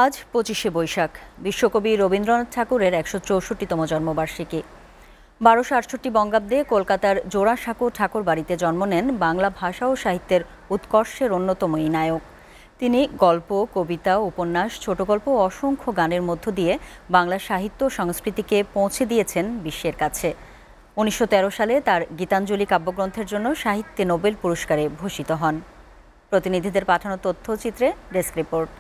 আজ ২৫শে বৈশাখ, বিশ্বকবি রবীন্দ্রনাথ ঠাকুরের ১৬৪তম জন্মবার্ষিকী। ১২৬৮ বঙ্গাব্দে কলকাতার জোড়াসাঁকো ঠাকুর বাড়িতে জন্ম নেন বাংলা ভাষা ও সাহিত্যের উৎকর্ষের অন্যতম এই নায়ক। তিনি গল্প, কবিতা, উপন্যাস, ছোট গল্প ও অসংখ্য গানের মধ্য দিয়ে বাংলা সাহিত্য সংস্কৃতিকে পৌঁছে দিয়েছেন বিশ্বের কাছে। ১৯১৩ সালে তার গীতাঞ্জলি কাব্যগ্রন্থের জন্য সাহিত্যে নোবেল পুরস্কারে ভূষিত হন। প্রতিনিধিদের পাঠানো তথ্যচিত্রে ডেস্ক রিপোর্ট।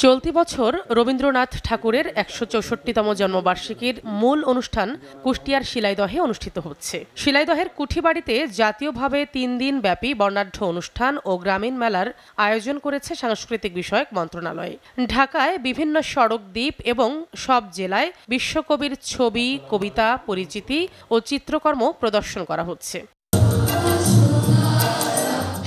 চলতি বছর রবীন্দ্রনাথ ঠাকুরের ১৬৪তম জন্মবার্ষিকীর মূল অনুষ্ঠান কুষ্টিয়ার শিলাইদহে অনুষ্ঠিত হচ্ছে। শিলাইদহের কুঠিবাড়িতে জাতীয়ভাবে ৩ দিন ব্যাপী বর্ণাঢ্য অনুষ্ঠান ও গ্রামীণ মেলার আয়োজন করেছে সাংস্কৃতিক বিষয়ক মন্ত্রণালয়। ঢাকায় বিভিন্ন সড়ক দ্বীপ এবং সব জেলায় বিশ্বকবির ছবি, কবিতা, পরিচিতি ও চিত্রকর্ম প্রদর্শন করা হচ্ছে।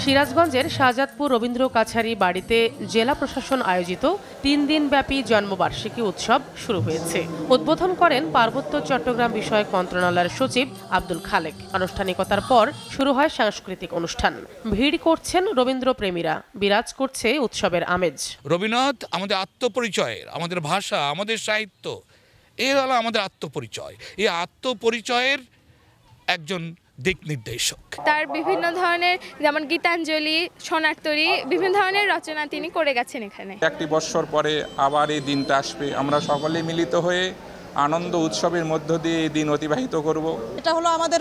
সিরাজগঞ্জের শাহজাদপুর রবীন্দ্র কাছারি বাড়িতে জেলা প্রশাসন আয়োজিত ৩ দিনব্যাপী জন্মবার্ষিকী উৎসব শুরু হয়েছে। উদ্বোধন করেন পার্বত্য চট্টগ্রাম বিষয়ক মন্ত্রণালয়ের সচিব আব্দুল খালেক। আনুষ্ঠানিকতার পর শুরু হয় সাংস্কৃতিক অনুষ্ঠান। ভিড় করছেন রবীন্দ্রপ্রেমীরা, বিরাজ করছে উৎসবের আমেজ। রবীন্দ্রনাথ আমাদের আত্মপরিচয়ের, আমাদের ভাষা, আমাদের সাহিত্য, এর হলো আমাদের আত্মপরিচয়। এই আত্মপরিচয়ের একজন দিক নির্দেশক। তার বিভিন্ন ধরনের, যেমন গীতাঞ্জলি, সোনারতরী, বিভিন্ন ধরনের রচনা তিনি করে গেছেন। এখানে একটি বৎসর পরে আবার এই দিনটা আসবে, আমরা সকলে মিলিত হয়ে আনন্দ উৎসবের মধ্য দিয়ে এই দিন অতিবাহিত করব। এটা হলো আমাদের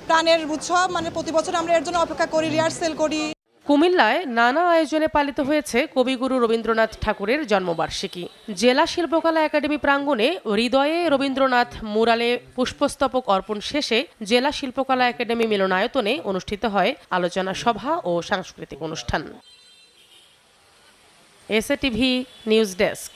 প্রাণের উৎসব, মানে প্রতি বছর আমরা এর জন্য অপেক্ষা করি, রিহার্সেল করি। কুমিল্লায় নানা আয়োজনে পালিত হয়েছে কবিগুরু রবীন্দ্রনাথ ঠাকুরের জন্মবার্ষিকী। জেলা শিল্পকলা একাডেমি প্রাঙ্গণে হৃদয়ে রবীন্দ্রনাথ মুরালে পুষ্পস্তবক অর্পণ শেষে জেলা শিল্পকলা একাডেমি মিলনায়তনে অনুষ্ঠিত হয় আলোচনা সভা ও সাংস্কৃতিক অনুষ্ঠান। SATV news desk.